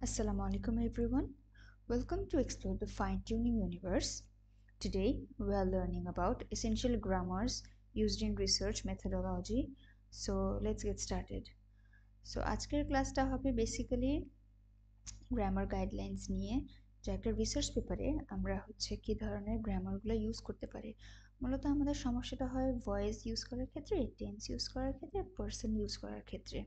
Assalamu alaikum everyone. Welcome to Explore the Fine Tuning Universe. Today we are learning about essential grammars used in research methodology. So let's get started. So আজকের ক্লাসটা হবে basically grammar guidelines নিয়ে, যে একটা research পেপারে আমরা কি ধরনের গ্রামারগুলো ইউজ করতে পারি। মূলত আমাদের সমস্যাটা হয় ভয়েস ইউজ করার ক্ষেত্রে, টেন্স ইউজ করার ক্ষেত্রে, পার্সন ইউজ করার ক্ষেত্রে।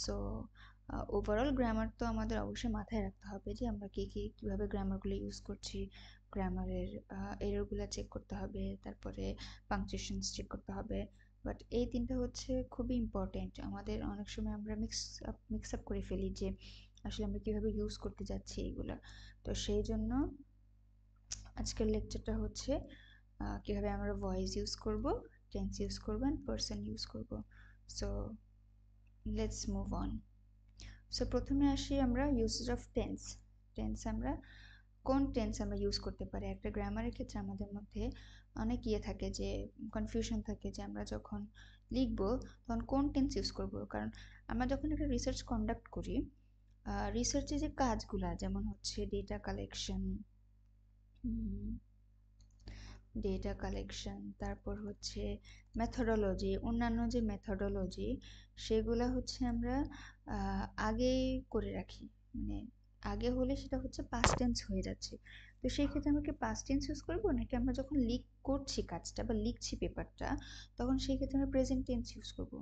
সো ওভারঅল গ্রামার তো আমাদের অবশ্যই মাথায় রাখতে হবে যে আমরা কীভাবে গ্রামারগুলো ইউজ করছি, গ্রামারের এররগুলো চেক করতে হবে, তারপরে পাংচুয়েশনস চেক করতে হবে। বাট এই তিনটা খুবই ইম্পর্টেন্ট। আমাদের অনেক সময় আমরা মিক্স আপ করে ফেলি যে আসলে আমরা কীভাবে ইউজ করতে যাচ্ছি এইগুলো। তো সেই জন্য আজকের লেকচারটা কীভাবে আমরা ভয়েস ইউজ করব, টেন্স ইউজ করব অ্যান্ড পার্সন ইউজ করব। So let's move on. So প্রথমে আসি আমরা ইউসেজ অফ টেন্স। কোন টেন্স আমরা ইউজ করতে পারি একটা গ্রামারের ক্ষেত্রে। আমাদের মধ্যে অনেক থাকে, যে কনফিউশন থাকে যে আমরা যখন লিখবো তখন কোন টেন্স ইউজ করব। কারণ আমরা যখন একটা রিসার্চ কন্ডাক্ট করি, রিসার্চে যে কাজগুলা যেমন ডেটা কালেকশন, তারপর মেথডোলজি, অন্যান্য যে মেথডোলজি সেগুলা আমরা আগেই করে রাখি। মানে আগে হলে সেটা পাস্ট টেন্স হয়ে যাচ্ছে। তো সেই ক্ষেত্রে আমরা কি পাস্ট টেন্স ইউজ করবো, নাকি আমরা যখন করছি কাজটা বা লিখছি পেপারটা, তখন সেই ক্ষেত্রে আমরা প্রেজেন্ট টেন্স ইউজ করবো।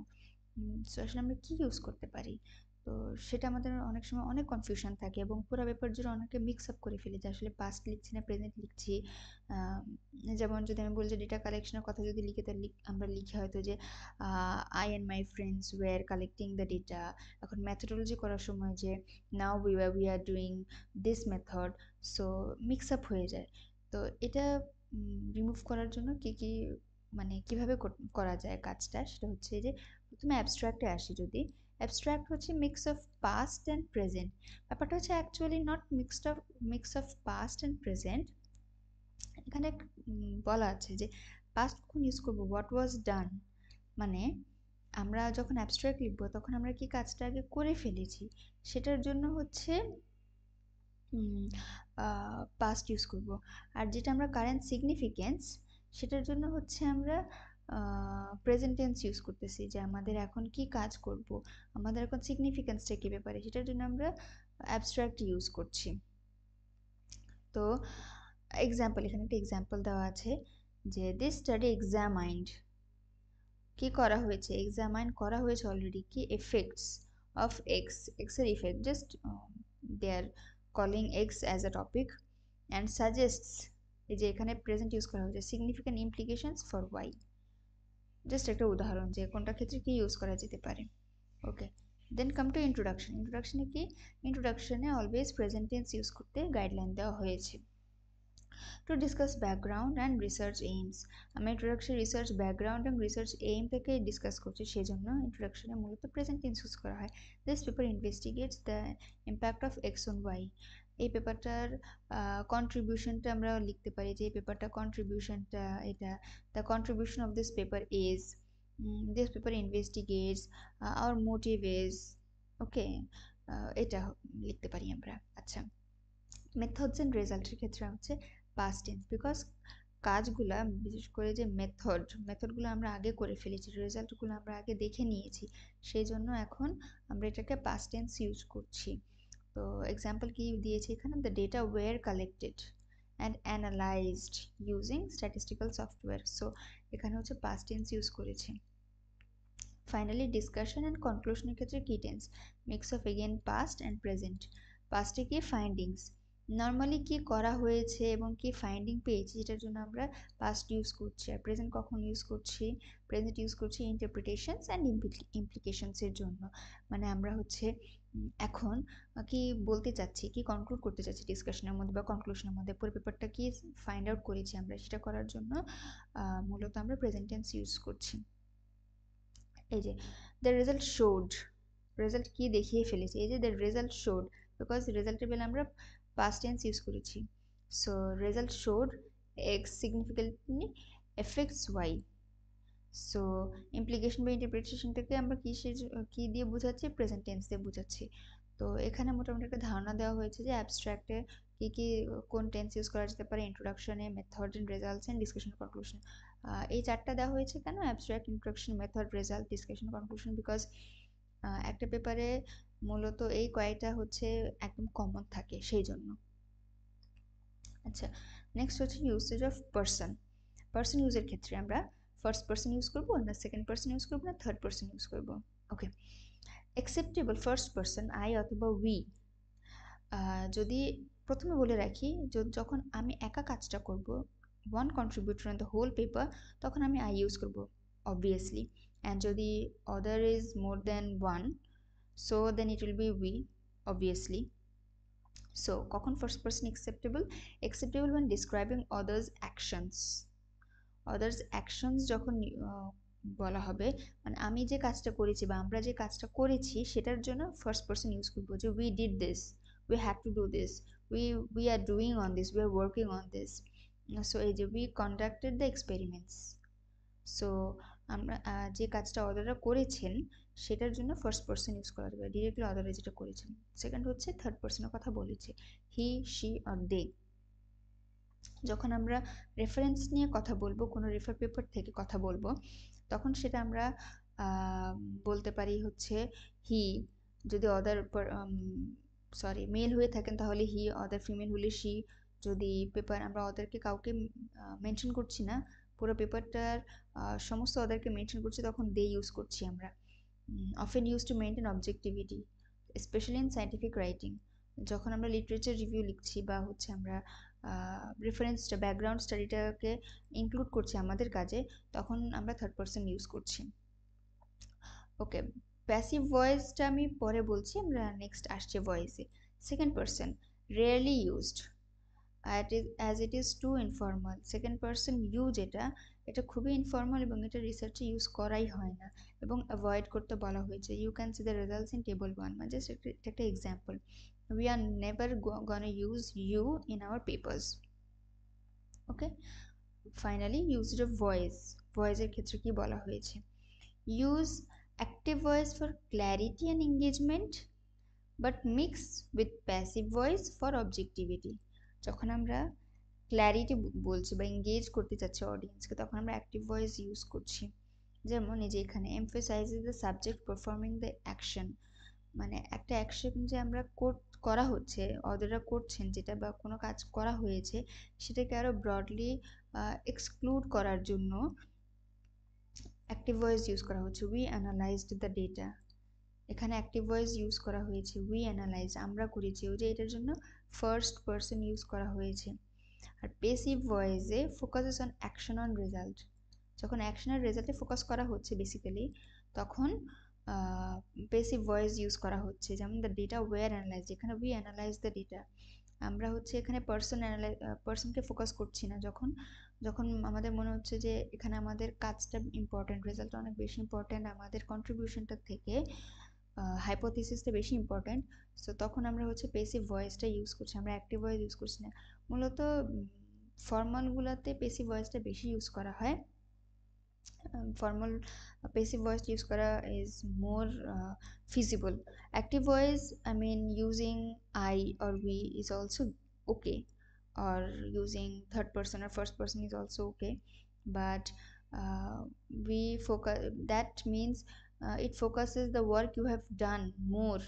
সো আসলে আমরা কি ইউজ করতে পারি? তো সেটা আমাদের অনেক সময় অনেক কনফিউশন থাকে এবং পুরো পেপার জুড়ে অনেকে মিক্স আপ করে ফেলি যে আসলে পাস্ট লিখছি না প্রেজেন্ট লিখছি। যেমন যদি আমি বলি যে ডেটা কালেকশনের কথা যদি লিখি, তাহলে আমরা লিখি হয়তো যে I and my friends were collecting the data. এখন মেথডোলজি করার সময় যে now we are doing this method. So mix up হয়ে যায়। তো এটা রিমুভ করার জন্য কি মানে কিভাবে করা যায় কাজটা, সেটা যে প্রথমে অ্যাবস্ট্রাক্টে আসি। যদি abstract mix of past and present. ব্যাপারটা actually not mix of past and present. এখানে বলা আছে যে পাস্ট কখন ইউজ করবো, হোয়াট ওয়াজ ডান। মানে আমরা যখন অ্যাবস্ট্রাক্ট লিখবো তখন আমরা কি কাজটা আগে করে ফেলেছি, সেটার জন্য পাস্ট ইউজ করব। আর যেটা আমরা কারেন্ট সিগনিফিকেন্স, সেটার জন্য আমরা প্রেজেন্ট টেন্স ইউজ করতেছি, যে আমাদের এখন কি কাজ করব, আমাদের এখন সিগনিফিকেন্সটা কী ব্যাপারে, সেটার জন্য আমরা অ্যাবস্ট্রাক্ট ইউজ করছি। তো এক্সাম্পল, এখানে একটা এক্সাম্পল দেওয়া আছে যে দিস স্টাডি এক্সামাইন্ড, কি করা হয়েছে, এক্সামাইন করা হয়েছে অলরেডি, কি এফেক্টস অফ এক্স এর effect, just they are calling X as a topic and suggests, এই যে এখানে প্রেজেন্ট ইউজ করা হয়েছে, significant implications for Y. Just একটা উদাহরণ যে কোনটা ক্ষেত্রে কি ইউজ করা যেতে পারে। Okay, then come to introduction. ইন্ট্রোডাকশনে অলওয়েজ প্রেজেন্ট টেন্স ইউজ করতে গাইডলাইন দেওয়া হয়েছে। To discuss background and research aims, আমি ইন্ট্রোডাকশন রিসার্চ ব্যাকগ্রাউন্ড এবং রিসার্চ এইম থেকে ডিসকাস করছি, সেই জন্য ইন্ট্রোডাকশনে মূলত প্রেজেন্ট টেন্স ইউজ করা হয়। This paper investigates the impact of X on Y. এই পেপারটার কন্ট্রিবিউশনটা আমরা লিখতে পারি যে এই পেপারটা কন্ট্রিবিউশনটা এটা, the contribution of this paper is, this paper investigates, our motive is. Okay, এটা লিখতে পারি আমরা। আচ্ছা, মেথডস অ্যান্ড রেজাল্টের ক্ষেত্রে পাস্ট টেন্স, বিকজ কাজগুলা বিশেষ করে যে মেথডগুলো আমরা আগে করে ফেলেছি, রেজাল্টগুলো আমরা আগে দেখে নিয়েছি, সেই জন্য এখন আমরা এটাকে পাস্ট টেন্স ইউজ করছি। তো এক্সাম্পল কি দিয়েছি এখানে, the data were collected and analysed using statistical software. So এখানে পাস্ট টেন্স ইউজ করেছি। ফাইনালি ডিসকাশন অ্যান্ড কনক্লুশনের ক্ষেত্রে কি tense, mix of again past and present. পাস্টে কি ফাইন্ডিংস, নর্মালি কি করা হয়েছে এবং কি ফাইন্ডিং পেয়েছি, যেটার জন্য আমরা পাস্ট ইউজ করছি। আর প্রেজেন্ট কখন ইউজ করছি, প্রেজেন্ট ইউজ করছি ইন্টারপ্রিটেশনস অ্যান্ড ইমপ্লিকেশনসের জন্য। মানে আমরা এখন কি বলতে চাচ্ছি, কি কনক্লুড করতে চাচ্ছি ডিসকাশনের মধ্যে বা কনক্লুশনের মধ্যে, পুরো পেপারটা কি ফাইন্ড আউট করেছি আমরা, সেটা করার জন্য মূলত আমরা প্রেজেন্ট টেন্স ইউজ করছি। এই যে দ্য রেজাল্ট শোড, রেজাল্ট কি দেখিয়ে ফেলেছি, এই যে দ্য রেজাল্ট শোড, বিকজ রেজাল্টের বেলা আমরা পাস্ট টেন্স ইউজ করেছি। So result showed X significantly affects Y. So implication বা ইন্টারপ্রিটেশনটাকে আমরা কি দিয়ে বোঝাচ্ছি, প্রেজেন্ট টেন্স দিয়ে বোঝাচ্ছি। তো এখানে মোটামুটি একটা ধারণা দেওয়া হয়েছে যে অ্যাবস্ট্রাক্টে কি কোন টেন্স ইউজ করা যেতে পারে, ইন্ট্রোডাকশনে, method and results and discussion conclusion. এই চারটা দেওয়া হয়েছে কেন? Abstract, introduction, method, result, discussion conclusion, because একটা পেপারে মূলত এই কয়টা হচ্ছে একদম কমন থাকে, সেই জন্য। আচ্ছা, নেক্সট হচ্ছে ইউসেজ অফ পার্সন। পার্সন ইউজের ক্ষেত্রে আমরা ফার্স্ট পার্সন ইউজ করবো না সেকেন্ড পার্সন ইউজ করবো না থার্ড পার্সন ইউজ করবো? Okay, acceptable first person I অথবা উই। যদি প্রথমে বলে রাখি, যখন আমি একা কাজটা করব, one contributor in the whole paper, তখন আমি আই ইউজ করব অবভিয়াসলি। অ্যান্ড যদি other is more than one, so then it will be we obviously. So কখন first person acceptable? Acceptable when describing others actions. others actions যখন বলা হবে, মানে আমি যে কাজটা করেছি বা আমরা যে কাজটা করেছি সেটার জন্য ফার্স্ট পার্সন ইউজ করবো, যে we did this, we had to do this, we are doing on this, we are working on this. So এই যে we conducted the experiments. So আমরা যে কাজটা অদাররা করেছেন সেটার জন্য ফার্স্ট পার্সন ইউজ করা যাবে, ডিরেক্টলি অদাররা যেটা করেছেন। সেকেন্ড হচ্ছে থার্ড পার্সনের কথা বলেছে, হি, শি অর দে। যখন আমরা রেফারেন্স নিয়ে কথা বলবো, কোনো রেফার পেপার থেকে কথা বলবো, তখন সেটা আমরা বলতে পারি হচ্ছে হি, যদি অদার সরি মেল হয়ে থাকেন তাহলে হি, অদার ফিমেল হলে শি। যদি পেপার আমরা অদারকে কাউকে মেনশন করছি না, পুরো পেপারটার সমস্ত অদারকে মেনশন করছি, তখন দে ইউজ করছি আমরা। Often use to maintain objectivity, specially in scientific writing. যখন আমরা লিটারেচার রিভিউ লিখছি বা হচ্ছে আমরা রেফারেন্সটা, ব্যাকগ্রাউন্ড স্টাডিটাকে ইনক্লুড করছি আমাদের কাজে, তখন আমরা থার্ড পার্সন ইউজ করছি। ওকে, প্যাসিভ ভয়েসটা আমি পরে বলছি, আমরা নেক্সট আসছে ভয়েসে। Second person rarely used as it is too informal. Second person you যেটা, এটা খুবই ইনফর্মাল এবং এটা রিসার্চে ইউজ করাই হয় না এবং অ্যাভয়েড করতে বলা হয়েছে। You can see the results in table 1, মানে জাস্ট একটা example. We are never gonna use you in our papers. Okay, finally usage of voice. ভয়েসের ক্ষেত্রে কি বলা হয়েছে? Use active voice for clarity and engagement, but mix with passive voice for objectivity. যখন আমরা clarity বলছি বা এঙ্গেজ করতে চাচ্ছি অডিয়েন্সকে, তখন আমরা অ্যাক্টিভ ভয়েস ইউজ করছি। যেমন এই যে এখানে emphasises the subject performing the action, মানে একটা অ্যাকশন যে আমরা করা হচ্ছে, অদাররা করছেন যেটা, বা কোনো কাজ করা হয়েছে, সেটাকে আরো ব্রডলি এক্সক্লুড করার জন্য অ্যাক্টিভ ভয়েস ইউজ করা হচ্ছে। উই অ্যানালাইজড দ্য ডেটা, এখানে অ্যাক্টিভ ভয়েস ইউজ করা হয়েছে, উই অ্যানালাইজ আমরা করেছি, ওই যে এটার জন্য ফার্স্ট পার্সন ইউজ করা হয়েছে। আর পেসিভ ভয়েসে focuses on action on result, যখন অ্যাকশনের রেজাল্টে ফোকাস করা হচ্ছে বেসিক্যালি, তখন পেসিভ ভয়েস ইউজ করা হচ্ছে। যেমন দ্য ডেটা ওয়ার অ্যানালাইজ, এখানে উই অ্যানালাইজ দ্য ডেটা, আমরা হচ্ছে এখানে পার্সনকে ফোকাস করছি না। যখন যখন আমাদের মনে হচ্ছে যে এখানে আমাদের কাজটা ইম্পর্টেন্ট, রেজাল্টটা অনেক বেশি ইম্পর্টেন্ট আমাদের কন্ট্রিবিউশনটা থেকে, হাইপোথিসিসটা বেশি ইম্পর্টেন্ট, সো তখন আমরা হচ্ছে পেসিভ ভয়েসটা ইউজ করছি, আমরা অ্যাক্টিভ ভয়েস ইউজ করছি না। মূলত ফর্মালগুলোতে পেসিভ ভয়েসটা বেশি ইউজ করা হয়। Formal passive voice use kara is more feasible. Active voice, I mean using I or we is also okay, or using third person or first person is also okay, but we focus, that means it focuses the work you have done more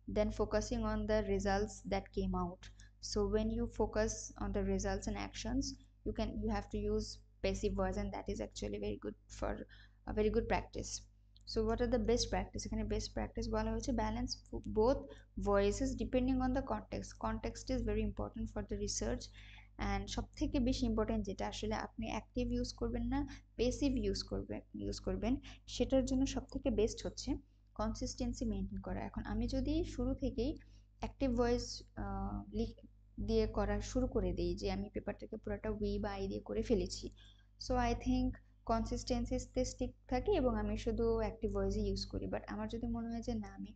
than focusing on the results that came out. So when you focus on the results and actions, you have to use passive voice, and that is actually very good for a very good practice. So what are the best practice? এখানে best practice বলা হয়েছে balance both voices depending on the context. Context is very important for the research, and সবথেকে বেশি important যেটা, আসলে আপনি active use করবেন না পেসিভ ইউজ করবেন, সেটার জন্য সবথেকে বেস্ট হচ্ছে কনসিস্টেন্সি মেনটেন করা। এখন আমি যদি শুরু থেকেই অ্যাক্টিভ ভয়েস দিয়ে করা শুরু করে দিই, যে আমি পেপারটাকে পুরোটা উই বা আই দিয়ে করে ফেলেছি, সো আই থিঙ্ক কনসিস্টেন্সিতে স্টিক থাকি এবং আমি শুধু অ্যাক্টিভ ভয়েসই ইউজ করি। বাট আমার যদি মনে হয় যে না, আমি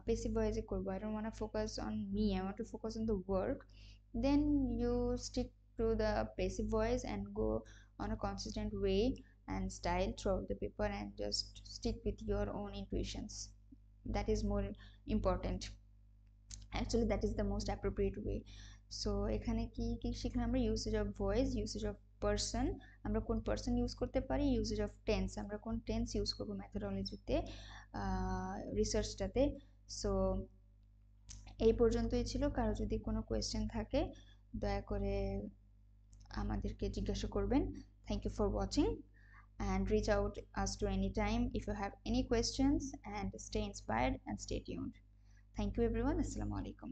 পেসিভ ভয়েসে করবো, I don't want to focus on me, I want to focus on the work, then you stick to the passive voice and go on a consistent way and style throughout the paper, and just stick with your own intuitions. That is more important. Actually that is the most appropriate way. So এখানে কি কি শিখলাম আমরা? Usage of voice, usage of person, আমরা কোন person use করতে পারি, usage of tense, আমরা কোন টেন্স ইউজ করবো ম্যাথোডোলজিতে, রিসার্চটাতে। সো এই পর্যন্তই ছিল। কারো যদি কোনো কোয়েশ্চেন থাকে দয়া করে আমাদেরকে জিজ্ঞাসা করবেন। Thank you for watching and reach out us to any time if you have any questions, and stay inspired and stay tuned. Thank you everyone. Assalamu alaikum.